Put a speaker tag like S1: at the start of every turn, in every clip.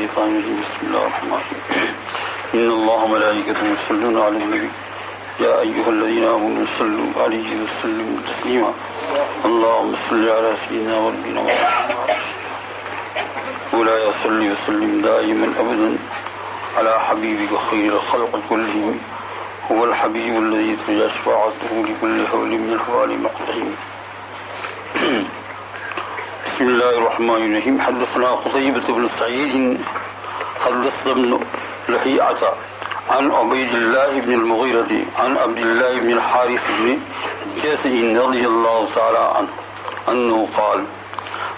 S1: الشيطان الرجيم بسم الله الرحمن الرحيم إن الله وملائكته يصلون على النبي يا أيها الذين آمنوا صلوا عليه وسلموا تسليما اللهم صل على سيدنا ونبينا محمد ولا يصل وسلم دائما أبدا على حبيبك خير الخلق كلهم هو الحبيب الذي ترجى شفاعته لكل حول من الأحوال مقدهم بسم الله الرحمن الرحيم حدثنا قتيبة بن سعيد حدثنا ابن لهيعة عن عبيد الله بن المغيرة عن عبد الله بن الحارث بن جاسع رضي الله تعالى عنه أنه قال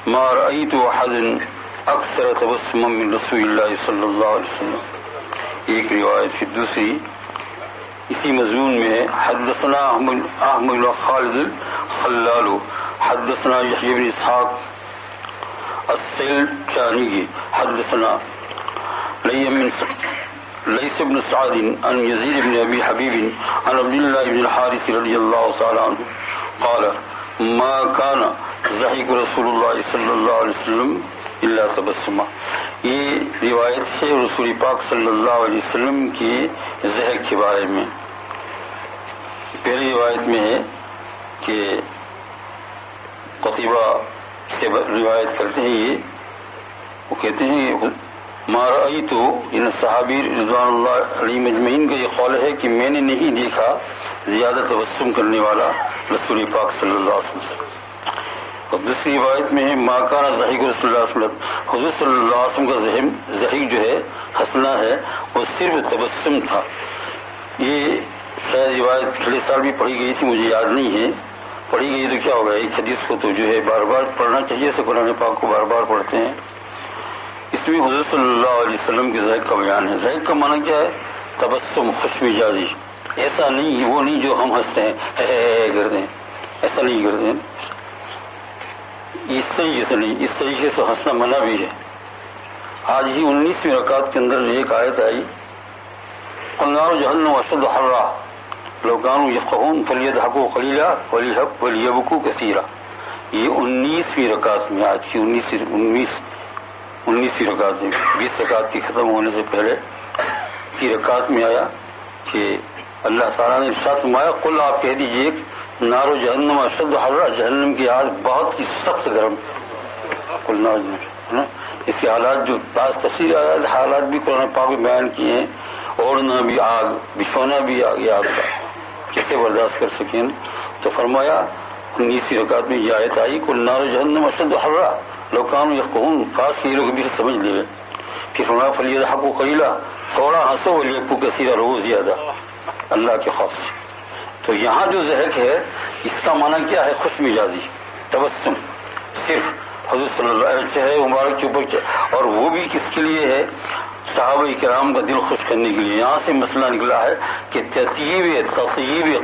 S1: ما رأيت أحدا أكثر تبسما من رسول الله صلی اللہ علیہ وسلم. ایک روایت پھر دوسری اسی مضمون میں ہے حدثنا احمد خالد الخلال حدثنا یحیی بن اسحاق السیلچانی حدثنا لیث بن سعد عن یزید بن ابی حبیب عن عبد الله بن الحارث رضی اللہ تعالی عنہ قال ما كان ضحك رسول اللہ صلی اللہ علیہ وسلم الا تبسما. یہ روایت ہے رسول پاک صلی اللہ علیہ وسلم کی ضحک کے بارے میں. پہلی روایت میں ہے کہ قتیبہ سے روایت کرتے ہیں یہ وہ کہتے ہیں ما رأیت ان صحابی رضوان اللہ علیہ مجمعین کا یہ قول ہے کہ میں نے نہیں دیکھا زیادہ تبسم کرنے والا رسول پاک صلی اللہ علیہ وسلم. اور دوسری روایت میں ہے ما کان ضحک رسول اللہ صلی اللہ علیہ وسلم حضور صلی اللہ علیہ وسلم کا ضحک جو ہے ہنسنا ہے وہ صرف تبسم تھا. یہ شاید روایت پچھلے سال بھی پڑھی گئی تھی مجھے یاد نہیں ہے. پڑھی گئی تو کیا ہوگا ایک حدیث کو تو جو ہے بار بار پڑھنا چاہیے سے قرآن پاک کو بار بار پڑھتے ہیں. اس میں حضور صلی اللہ علیہ وسلم کے ضحک کا بیان ہے. ضحک کا معنی کیا ہے؟ تبسم خوش مزاجی. ایسا نہیں وہ نہیں جو ہم ہنستے ہیں کرتے ہیں ایسا نہیں کرتے ہیں. اس طریقے سے نہیں اس طریقے سے ہنسنا منع بھی ہے. آج ہی 19ویں رکعت کے اندر ایک آیت آئی النار جہنم اشد حرا لو کانوا یفقهون فلیضحکوا قلیلا ولیبکوا کثیرا. یہ 19ویں رکعت میں آج کی 19ویں رکعت میں 20 رکعت کی ختم ہونے سے پہلے کی رکعت میں آیا کہ اللہ تعالیٰ نے ارشاد فرمایا قل آپ کہہ دیجئے نار و جہنم اشد حرا جہنم کی آگ بہت ہی سخت گرم. قل نار جہنم اس کے حالات جو تفصیل حالات بھی قرآن پاک میں بیان کیے ہیں. اوڑھنا بھی آگ بچھونا بھی آگ آگ کا کیسے برداشت کر سکیں. تو فرمایا 19ویں رکعت میں یہ آیت آئی قل نار و جہنم اشد حرا لو کانوا یفقهون کاش یہ لوگ بھی سمجھ لے. پھر فرمایا فلیضحکوا قلیلا تھوڑا ہنسو ولیبکوا کثیرا رو زیادہ اللہ کے خوف سے. تو یہاں جو ضحک ہے اس کا معنی کیا ہے؟ خوش مزاجی تبسم صرف حضور صلی اللہ علیہ وسلم مبارک کے اوپر. اور وہ بھی کس کے لیے ہے؟ صحابہ کرام کا دل خوش کرنے کے لیے. یہاں سے مسئلہ نکلا ہے کہ تطیب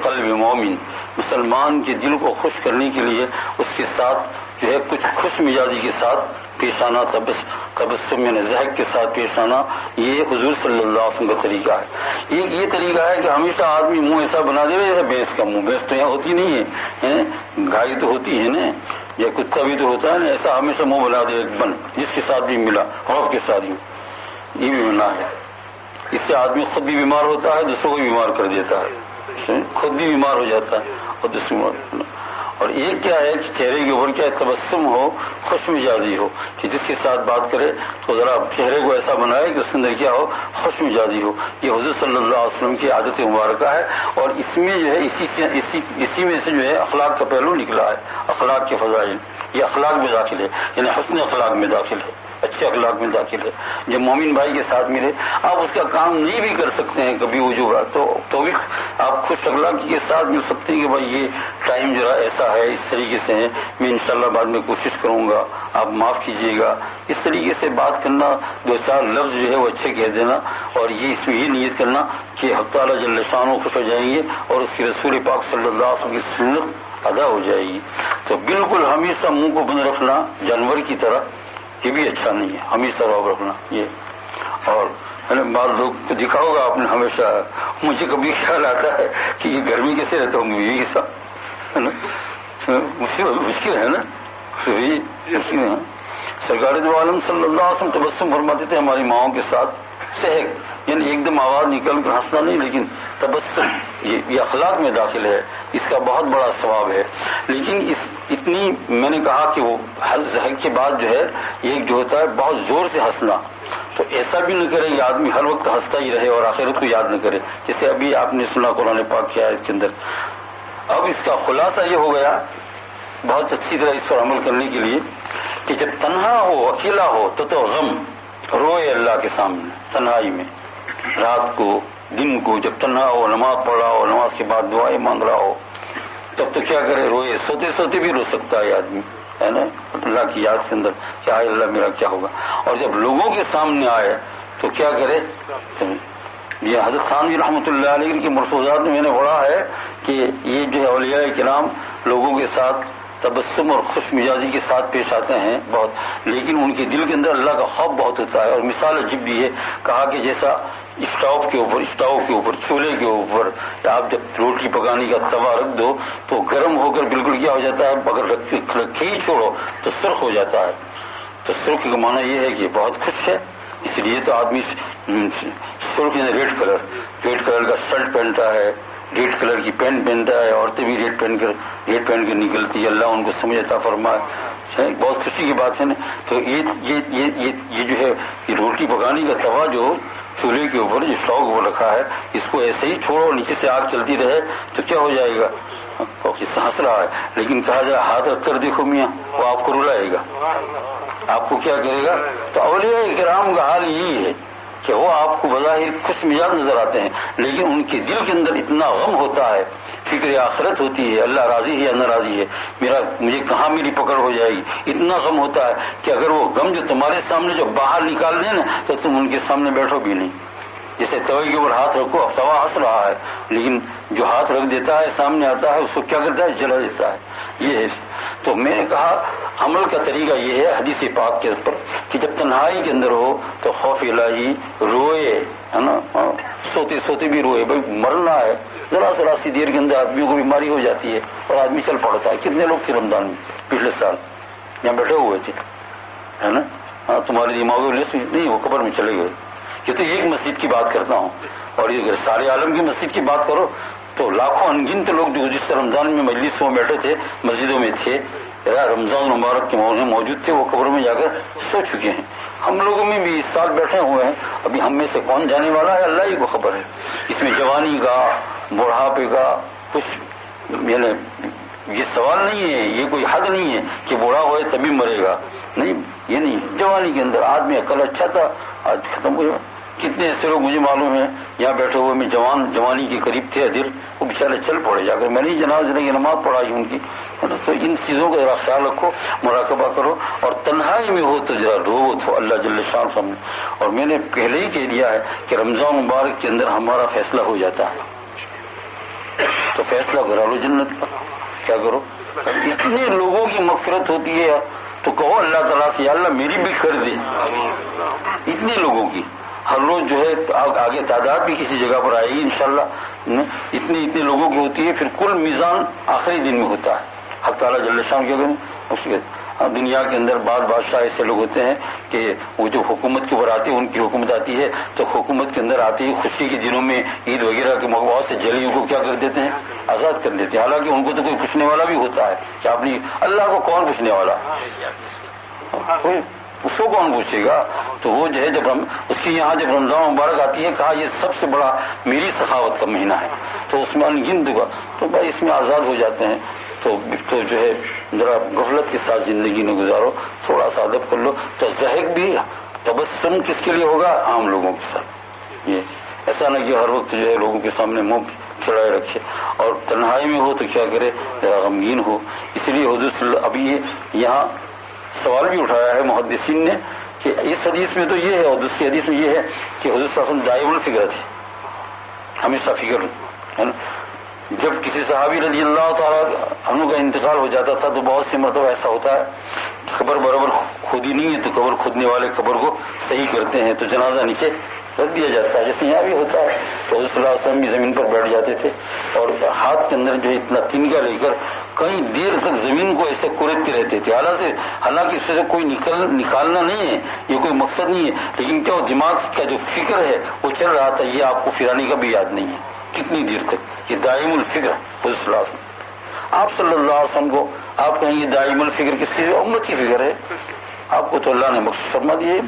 S1: قلب مومن مسلمان کے دل کو خوش کرنے کے لیے اس کے ساتھ جو ہے کچھ خوش مزاجی کے ساتھ پیش آنا تبسم یعنی ضحک کے ساتھ پیش آنا یہ حضور صلی اللہ علیہ وسلم کا طریقہ ہے. یہ طریقہ ہے کہ ہمیشہ آدمی منہ ایسا بنا دے جیسے بھینس کا منہ. بھینس تو یہاں ہوتی نہیں ہے گائے تو ہوتی ہے نا یا کتا بھی تو ہوتا ہے نا. ایسا ہمیشہ منہ بنا دے ایک بن جس کے ساتھ بھی ملا خوف کے ساتھ ہی یہ بھی منع ہے. اس سے آدمی خود بھی بیمار ہوتا ہے دوسروں کو بھی بیمار کر دیتا ہے. خود بھی بیمار ہو جاتا ہے اور دوسروں. اور ایک کیا ہے کہ چہرے کے اوپر کیا ہے تبسم ہو خوش مزاجی ہو کہ جس کے ساتھ بات کرے تو ذرا چہرے کو ایسا بنائے کہ اس کے اندر کیا ہو خوش مزاجی ہو. یہ حضور صلی اللہ علیہ وسلم کی عادت مبارکہ ہے. اور اس میں جو ہے اسی میں سے جو ہے اخلاق کا پہلو نکلا ہے. اخلاق کے فضائل یہ اخلاق میں داخل ہے یعنی حسن اخلاق میں داخل ہے اچھے اخلاق میں داخل ہے. جب مومن بھائی کے ساتھ ملے آپ اس کا کام نہیں بھی کر سکتے ہیں کبھی وجوہ تو بھی آپ خوش اخلاقی کے ساتھ مل سکتے ہیں کہ بھائی یہ ٹائم ذرا ایسا ہے اس طریقے سے ہے میں انشاءاللہ بعد میں کوشش کروں گا آپ معاف کیجیے گا. اس طریقے سے بات کرنا 2-4 لفظ جو ہے وہ اچھے کہہ دینا. اور یہ اس میں یہ نیت کرنا کہ حق تعالیٰ جل شانہ خوش ہو جائیں گے اور اس کی رسول پاک صلی اللہ علیہ وسلم کی سنت ادا ہو جائے گی. تو بالکل ہمیشہ منہ کو بند رکھنا جانور کی طرح یہ بھی اچھا نہیں ہے. ہمیشہ روب رکھنا یہ. اور بعض لوگ کو دیکھا ہوگا آپ نے ہمیشہ مجھے کبھی خیال آتا ہے کہ یہ گرمی کیسے رہتا ہوں بیوی کے ساتھ ہے نا مشکل ہے نا سرکار دو عالم صلی اللہ علیہ وسلم تبسم فرماتے تھے ہماری ماؤں کے ساتھ، سہک یعنی ایک دم آواز نکل کر ہنسنا نہیں، لیکن تبسم یہ اخلاق میں داخل ہے، اس کا بہت بڑا ثواب ہے۔ لیکن اتنی میں نے کہا کہ وہ ضحک کے بعد جو ہے ایک جو ہوتا ہے بہت زور سے ہنسنا، تو ایسا بھی نہ کرے کہ آدمی ہر وقت ہنستا ہی رہے اور آخرت کو یاد نہ کرے، جیسے ابھی آپ نے سنا قرآن پاک کی آیت کے اندر۔ اب اس کا خلاصہ یہ ہو گیا بہت اچھی طرح اس پر عمل کرنے کے لیے کہ جب تنہا ہو، اکیلا ہو تو غم روئے اللہ کے سامنے تنہائی میں، رات کو دن کو جب تنہا ہو، نماز پڑھ رہا ہو، نماز کے بعد دعائیں مانگ رہا ہو، تب تو کیا کرے، روئے، سوتے سوتے بھی رو سکتا ہے آدمی، ہے نا، اللہ کی یاد کے اندر کہ آئے اللہ میرا کیا ہوگا۔ اور جب لوگوں کے سامنے آئے تو کیا کرے، یہ حضرت تھانوی رحمۃ اللہ علیہ کے ملفوظات میں میں نے پڑھا ہے کہ یہ جو ہے اولیاء کرام لوگوں کے ساتھ تبسم اور خوش مزاجی کے ساتھ پیش آتے ہیں بہت، لیکن ان کے دل کے اندر اللہ کا خوف بہت ہوتا ہے۔ اور مثال عجیب بھی ہے، کہا کہ جیسا اسٹاؤ کے اوپر چولہے کے اوپر آپ جب روٹی پکانے کا توا رکھ دو تو گرم ہو کر بالکل کیا ہو جاتا ہے، اگر رکھے ہی چھوڑو تو سرخ ہو جاتا ہے۔ تو سرخ کا معنی یہ ہے کہ بہت خوش ہے، اس لیے تو آدمی سرخ یعنی ریڈ کلر کا شرٹ پہنتا ہے، ریڈ کلر کی پینٹ پہنتا ہے، عورتیں بھی ریڈ پہن کر نکلتی ہے، اللہ ان کو سمجھ عطا فرمائے، بہت خوشی کی بات ہے نا۔ تو یہ جو ہے یہ روٹی پکانے کا توا جو چولہے کے اوپر جو اسٹاؤ کے اوپر رکھا ہے، اس کو ایسے ہی چھوڑو، نیچے سے آگ چلتی رہے تو کیا ہو جائے گا، ہنس رہا ہے، لیکن کہا جائے ہاتھ رکھ کر دیکھو میاں، وہ آپ کو رلائے گا، آپ کو کیا کرے گا۔ تو اولیاء کرام کا حال یہی ہے کہ وہ آپ کو بظاہر خوش مزاج نظر آتے ہیں، لیکن ان کے دل کے اندر اتنا غم ہوتا ہے، فکر آخرت ہوتی ہے، اللہ راضی ہے یا ناراضی ہے، مجھے کہاں میری پکڑ ہو جائے گی، اتنا غم ہوتا ہے کہ اگر وہ غم جو تمہارے سامنے جو باہر نکال دیں نا تو تم ان کے سامنے بیٹھو بھی نہیں۔ جیسے توے کے اوپر ہاتھ رکھو، اب توا ہنس رہا ہے، لیکن جو ہاتھ رکھ دیتا ہے سامنے آتا ہے اس کو کیا کرتا ہے، جلا دیتا ہے۔ یہ ہے تو میں نے کہا عمل کا طریقہ یہ ہے حدیث پاک کے اوپر کہ جب تنہائی کے اندر ہو تو خوف الہی، روئے، ہے نا، سوتے سوتے بھی روئے، بھائی مرنا ہے، ذرا سی دیر کے اندر آدمیوں کو بیماری ہو جاتی ہے اور آدمی چل پڑتا ہے۔ کتنے لوگ تھے رمضان میں پچھلے سال یہاں بیٹھے ہوئے تھے، ہے نا، ہاں تمہارے دماغ میں نہیں، وہ قبر میں چلے گئے۔ یہ تو ایک مسجد کی بات کرتا ہوں، اور یہ سارے عالم کی مسجد کی بات کرو تو لاکھوں انگنت لوگ جو جس رمضان میں مجلسوں میں بیٹھے تھے، مسجدوں میں تھے، رمضان مبارک کے موجود تھے، وہ قبر میں جا کر سو چکے ہیں۔ ہم لوگوں میں بھی اس سال بیٹھے ہوئے ہیں، ابھی ہم میں سے کون جانے والا ہے اللہ ہی کو خبر ہے۔ اس میں جوانی کا، بڑھاپے کا کچھ یعنی یہ سوال نہیں ہے، یہ کوئی حد نہیں ہے کہ بوڑھا ہوئے تبھی مرے گا، نہیں، یہ نہیں۔ جوانی کے اندر آدمی کل اچھا تھا، آج ختم ہو گیا۔ کتنے ایسے لوگ مجھے معلوم ہے یہاں بیٹھے ہوئے میں جوانی کے قریب تھے ادھر، وہ بیچارے چل پڑے جا کر، میں نہیں جنازے کی نماز پڑھائی ان کی۔ تو ان چیزوں کا ذرا خیال رکھو، مراقبہ کرو، اور تنہائی میں ہو تو ذرا رو تو اللہ جل شان سامنے۔ اور میں نے پہلے ہی کہہ دیا ہے کہ رمضان مبارک کے اندر ہمارا فیصلہ ہو جاتا ہے، تو فیصلہ کرا لو جنت کا، کیا کرو۔ اتنے لوگوں کی مغفرت ہوتی ہے تو کہو اللہ تعالیٰ سے یا اللہ میری بھی کر دے، اتنے لوگوں کی ہر روز جو ہے آگے تعداد بھی کسی جگہ پر آئے گی انشاءاللہ، اتنے لوگوں کی ہوتی ہے، پھر کل میزان آخری دن میں ہوتا ہے۔ حق تعالیٰ جل شان کیا کریں اس کے دنیا کے اندر بعض بادشاہ ایسے لوگ ہوتے ہیں کہ وہ جو حکومت کے اوپر آتے ہیں، ان کی حکومت آتی ہے تو حکومت کے اندر آتی ہے خوشی کے دنوں میں، عید وغیرہ کے موقعوں سے جلیوں کو کیا کر دیتے ہیں، آزاد کر دیتے ہیں، حالانکہ ان کو تو کوئی پوچھنے والا بھی ہوتا ہے کہ آپ نے اللہ کو کون پوچھنے والا، اس کو کون پوچھے گا۔ تو وہ جو ہے جب اس کی یہاں جب رمضان مبارک آتی ہے، کہا یہ سب سے بڑا میری سخاوت کا مہینہ ہے، تو اس میں انگنت ہوگا، تو بھائی اس میں آزاد ہو جاتے ہیں۔ تو جو ہے ذرا غفلت کے ساتھ زندگی نہ گزارو، تھوڑا سا ادب کر لو، تو ضحک بھی تبسم کس کے لیے ہوگا، عام لوگوں کے ساتھ۔ یہ ایسا نہ کہ ہر وقت جو ہے لوگوں کے سامنے منہ چڑھائے رکھے، اور تنہائی میں ہو تو کیا کرے، ذرا غمگین ہو۔ اس لیے حضور ابھی یہاں سوال بھی اٹھایا ہے محدثین نے کہ اس حدیث میں تو یہ ہے اور دوسری حدیث میں یہ ہے کہ حضور صلی اللہ علیہ وسلم دائم الفکر تھے، ہمیشہ فکر ہے نا۔ جب کسی صحابی رضی اللہ تعالیٰ عنہ کا انتقال ہو جاتا تھا تو بہت سی مرتبہ ایسا ہوتا ہے قبر برابر کھودی نہیں ہے تو قبر کھودنے والے قبر کو صحیح کرتے ہیں تو جنازہ نیچے رکھ دیا جاتا ہے، جیسے یہاں بھی ہوتا ہے. تو حضور صلی اللہ علیہ وسلم بھی زمین پر بیٹھ جاتے تھے اور ہاتھ کے اندر جو اتنا تنگا لے کر کئی دیر تک زمین کو ایسے کریدتے رہتے تھے. حالانکہ اس سے کوئی نکالنا نہیں ہے، یہ کوئی مقصد نہیں ہے، لیکن کیا دماغ کا جو فکر ہے وہ چل رہا تھا، یہ آپ کو پھرانے کا بھی یاد نہیں ہے کتنی دیر تک. یہ دائم الفکر حضور صلی اللہ علیہ وسلم. آپ صلی اللہ علیہ وسلم کو آپ کہیں یہ دائم الفکر کس چیز؟ امت کی فکر ہے. آپ کو تو اللہ نے مخصوص فرما دیے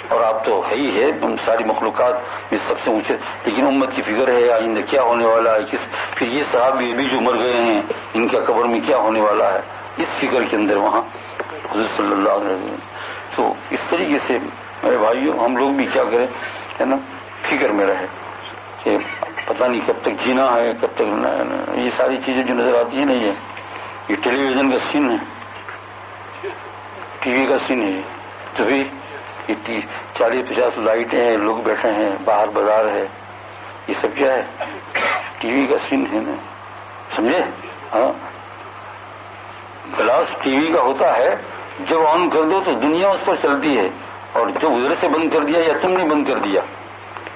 S1: اور آپ تو ہے ہی ہے ساری مخلوقات میں سب سے اونچے، لیکن امت کی فکر ہے آئندہ کیا ہونے والا ہے، پھر یہ صحابی بھی جو مر گئے ہیں ان کا قبر میں کیا ہونے والا ہے، اس فکر کے اندر وہاں حضور صلی اللہ علیہ وسلم. تو اس طریقے سے میرے بھائیوں ہم لوگ بھی کیا کریں ہے نا، فکر میں رہے کہ پتہ نہیں کب تک جینا ہے کب تک یہ ساری چیزیں جو نظر آتی ہیں نہیں ہے. یہ ٹیلی ویژن کا سین ہے، ٹی وی کا سین ہے، تو بھی 40-50 لائٹیں ہیں، لوگ بیٹھے ہیں، باہر بازار ہے، یہ سب کیا ہے؟ ٹی وی کا سین ہے نا، سمجھے؟ ہاں گلاس ٹی وی کا ہوتا ہے، جب آن کر دو تو دنیا اس پر چلتی ہے، اور جب ادھر سے بند کر دیا یا تم نے بند کر دیا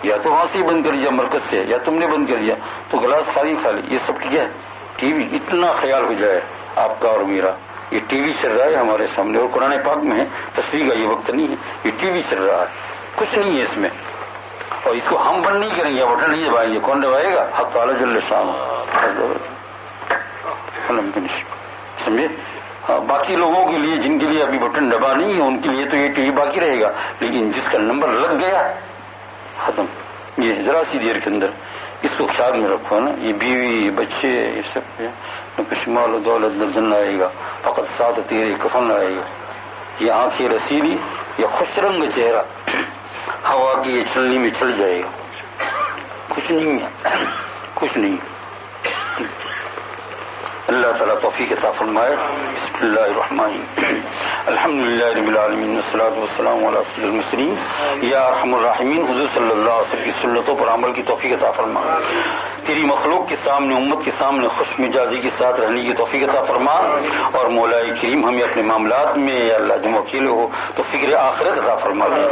S1: یا تو وہاں سے بند کر دیا مرکز سے یا تم نے بند کر دیا تو گلاس خالی. یہ سب کیا ہے؟ T V. اتنا خیال ہو جائے آپ کا اور میرا، یہ ٹی وی چل رہا ہے ہمارے سامنے، اور قرآن پاک میں ہے، تصویر کا یہ وقت نہیں ہے، یہ ٹی وی چل رہا ہے، کچھ نہیں ہے اس میں. اور اس کو ہم بند نہیں کریں گے، بٹن نہیں دبائیں گے، کون دبائے گا؟ حق تعالی جل شان. سمجھے؟ باقی لوگوں کے لیے جن کے لیے ابھی بٹن دبا نہیں ہے ان کے لیے تو یہ ٹی وی باقی رہے گا، لیکن جس کا نمبر لگ گیا ختم. یہ ذرا سی دیر کے اندر اس کو خیال میں رکھو نا. یہ بیوی بچے یہ سب نہ کچھ مال و دولت نہ جن آئے گا، فقط ساتھ تیرے کفن آئے گا. یہ آنکھیں رسیلی، یہ خوش رنگ چہرہ ہوا کی یہ چلنی میں چل جائے گا. کچھ نہیں ہے، کچھ نہیں. اللہ تعالیٰ توفیق عطا فرمائے. بسم اللہ الرحمن الرحیم. الحمدللہ رب العالمین والصلاۃ والسلام علی سید المرسلین. یا ارحم الراحمین حضور صلی اللہ علیہ وسلم کی سنتوں پر عمل کی توفیق عطا فرما. تیری مخلوق کے سامنے امت کے سامنے خوش مزاجی کے ساتھ رہنے کی توفیق عطا فرما. اور مولا کریم ہمیں اپنے معاملات میں یا اللہ جب وکیل ہو تو فکر آخرت عطا فرما دے،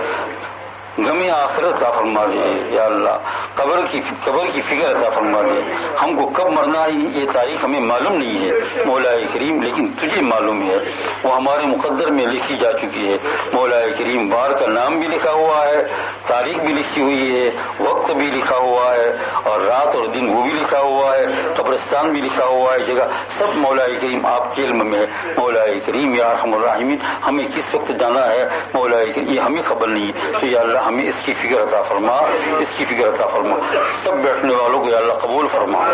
S1: غم آخرت عطا فرما دے. یا اللہ قبر کی فکر عطا فرما دے. ہم کو کب مرنا ہے یہ تاریخ ہمیں معلوم نہیں ہے مولا کریم، لیکن تجھے معلوم ہے، وہ ہمارے مقدر میں لکھی جا چکی ہے. مولا کریم بار کا نام بھی لکھا ہوا ہے، تاریخ بھی لکھی ہوئی ہے، وقت بھی لکھا ہوا ہے، اور رات اور دن وہ بھی لکھا ہوا ہے، قبرستان بھی لکھا ہوا ہے، جگہ سب مولا کریم آپ کے علم میں ہے. مولا کریم یا ارحم الراحمین ہمیں کس وقت جانا ہے مولا کریم یہ ہمیں خبر نہیں ہے. تو یا اللہ ہمیں اس کی فکر عطا فرما، اس کی فکر عطا فرما. سب بیٹھنے والوں کو یا اللہ قبول فرما،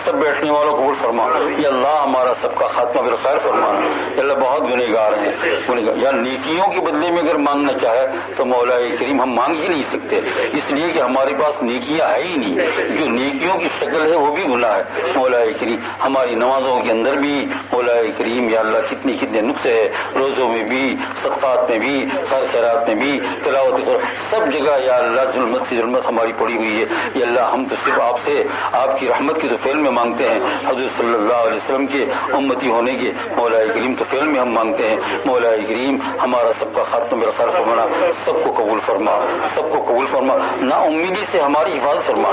S1: سب بیٹھنے والوں کو قبول فرما. یا اللہ ہمارا سب کا خاتمہ بالخیر فرما. یا اللہ بہت گنہگار ہیں، یا نیکیوں کے بدلے میں اگر مانگنا چاہے تو مولا کریم ہم مانگ ہی نہیں سکتے، اس لیے کہ ہمارے پاس نیکیاں ہے ہی نہیں. جو نیکیوں کی شکل ہے وہ بھی گناہ ہے. مولا کریم ہماری نمازوں کے اندر بھی مولا کریم یا اللہ کتنے نقص ہے، روزوں میں بھی، صدقات میں بھی، خیر خیرات میں بھی، تلاوت سب جگہ یا اللہ ظلمت سے ظلمت ہماری پڑی ہوئی ہے. یا اللہ ہم تو صرف آپ سے آپ کی رحمت کے تو فعل میں مانگتے ہیں، حضرت صلی اللہ علیہ وسلم کے امتی ہونے کے مولا کریم تو فعل میں ہم مانگتے ہیں. مولا کریم ہمارا سب کا خاتمہ بالخیر فرمانا، سب کو قبول فرما، سب کو قبول فرما. نا امیدی سے ہماری حفاظت فرما.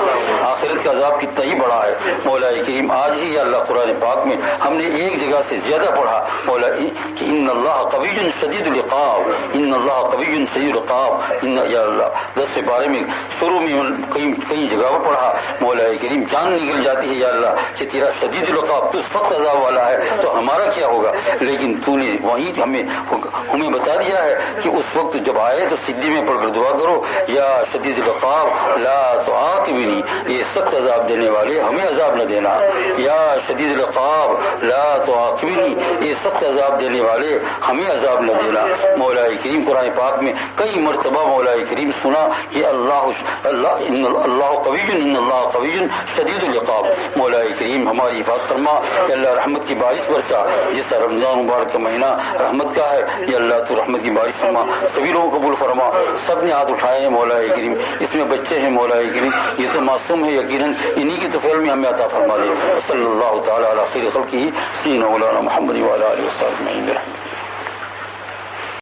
S1: آخرت کا عذاب کتنا ہی بڑا ہے مولا کریم. آج ہی یا اللہ قرآن پاک میں ہم نے ایک جگہ سے زیادہ پڑھا مولا کہ ان اللہ قوی شدید العقاب، ان اللہ قوی شدید العقاب. یا اللہ 10 بارے میں شروع میں کئی جگہ پر پڑھا مولا کریم جان نکل جاتی ہے یا اللہ کہ تیرا شدید العقاب تو سخت عذاب والا ہے تو ہمارا کیا ہوگا. لیکن تو نے وہیں ہمیں بتا دیا ہے کہ اس وقت جب آئے تو سدھی میں پڑھ کر دعا کرو یا شدید العقاب لا تعاقبنی، یہ سخت عذاب دینے والے ہمیں عذاب نہ دینا. یا شدید العقاب لا تعاقبنی، یہ سخت عذاب دینے والے ہمیں عذاب نہ دینا. مولا کریم قرآن پاک میں کئی مرتبہ مولا کریم سنا کہ اللہ قوی شدید العقاب. مولا کریم ہماری حفاظت فرما. یا اللہ رحمت کی بارش برسا، جیسا رمضان مبارک کا مہینہ رحمت کا ہے. یا اللہ تو رحمت کی بارش فرما، سبھی لوگوں کو قبول فرما. سب نے ہاتھ اٹھائے ہیں مولا کریم، اس میں بچے ہیں مولا کریم، یہ تو معصوم ہے یقیناً، انہی کی توفیق میں ہمیں عطا فرما دے. صلی اللہ تعالی علی خیر خلقہ سیدنا مولانا محمد وعلی آلہ وصحبہ اجمعین.